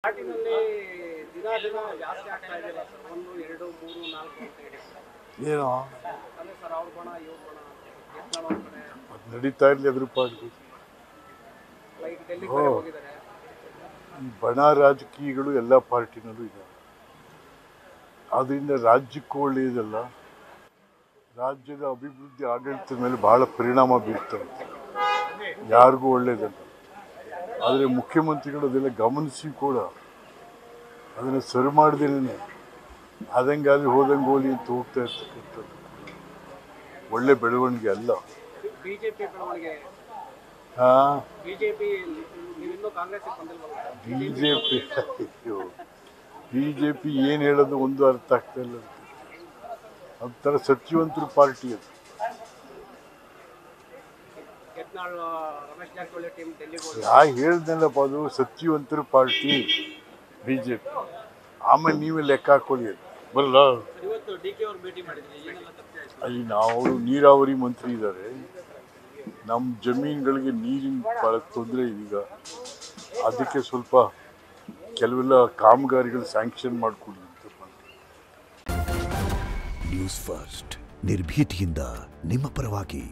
ಪಾರ್ಟಿನಲ್ಲಿ ದಿನ ಜಾಸ್ತಿ ಆಗ್ತಾ ಇದೆಯಲ್ಲ ಸರ್, 1 2 3 4 ಅಂತ ಹೇಳಿ ಏನೋ ಅದೇ ಸರ್, ಅವ್ರ ಬಣ ಇವ್ರ ಬಣ ಯತ್ನಾಳ್ ಅವ್ರ ಕಡೆ ಅದು ನಡೀತಾ ಇರಲಿ ಅದ್ರ ಪಾರ್ಟಿ. ಲೈಕ್ ಡೆಲ್ಲಿಗೆ ಬೇರೆ ಹೋಗಿದ್ದಾರೆ. ಈ ಬಣ ರಾಜಕೀಯಗಳು ಎಲ್ಲ ಪಾರ್ಟಿನಲ್ಲೂ ಇದೆ. ಆದ್ದರಿಂದ ರಾಜ್ಯಕ್ಕೂ ಒಳ್ಳೆಯದಲ್ಲ, ರಾಜ್ಯದ ಅಭಿವೃದ್ಧಿ ಆಡಳಿತದ ಮೇಲೆ ಬಹಳ ಪರಿಣಾಮ ಬೀರ್ತವೆ, ಯಾರಿಗೂ ಒಳ್ಳೆಯದಲ್ಲ. ಆದರೆ ಮುಖ್ಯಮಂತ್ರಿಗಳು ಅದೆಲ್ಲ ಗಮನಿಸಿ ಕೂಡ ಅದನ್ನು ಸರಿ ಮಾಡ್ದೇನೆ ಅದಂಗಾದ್ರೆ ಹೋದಂಗೆ ಹೋಲಿ ಅಂತ ಹೋಗ್ತಾ ಇರ್ತಕ್ಕಂಥದ್ದು ಒಳ್ಳೆ ಬೆಳವಣಿಗೆ ಅಲ್ಲ. ಬಿಜೆಪಿ ಬೆಳವಣಿಗೆ, ಬಿಜೆಪಿ ನೀವಿನ್ನೂ ಕಾಂಗ್ರೆಸ್ಗೆ ಬಂದಿಲ್ವಲ್ಲ? ಬಿಜೆಪಿ ಏನು ಹೇಳೋದು ಒಂದು ಅರ್ಥ ಆಗ್ತಾ ಇಲ್ಲ. ಒಂಥರ ಸತ್ಯವಂತರ ಪಾರ್ಟಿ ಅದು. ಯತ್ನಾಳ್ ರಮೇಶ್ ಜಾರಕಿಹೊಳಿ ಟೀಮ್ ಡೆಲ್ಲಿಗೆ ಹೇಳ್ದಲ್ಲಪ್ಪ, ಅದು ಸತ್ಯವಂತರ ಪಾರ್ಟಿ ಬಿಜೆಪಿ. ಆಮೇಲೆ ನೀವೇ ಲೆಕ್ಕ ಹಾಕೊಳ್ಳಿ ಅದು ಬರಲ್ಲ. ಇವತ್ತು DK ಅವ್ರು ಭೇಟಿ ಮಾಡಿದ್ರಿ, ಏನೆಲ್ಲ ಚರ್ಚೆ ಆಯ್ತು? ಅಲ್ಲಿ ನಾವು ನೀರಾವರಿ ಮಂತ್ರಿ ಇದ್ದಾರೆ, ನಮ್ಮ ಜಮೀನುಗಳಿಗೆ ನೀರಿನ ಭಾಳ ತೊಂದರೆ ಇದೀಗ. ಅದಕ್ಕೆ ಸ್ವಲ್ಪ ಕೆಲವೆಲ್ಲ ಕಾಮಗಾರಿಗಳು ಸ್ಯಾಂಕ್ಷನ್ ಮಾಡಿಕೊಡಿ ಅಂತ. ನ್ಯೂಸ್ ಫಸ್ಟ್ ನಿರ್ಭೀತಿಯಿಂದ ನಿಮ್ಮ ಪರವಾಗಿ.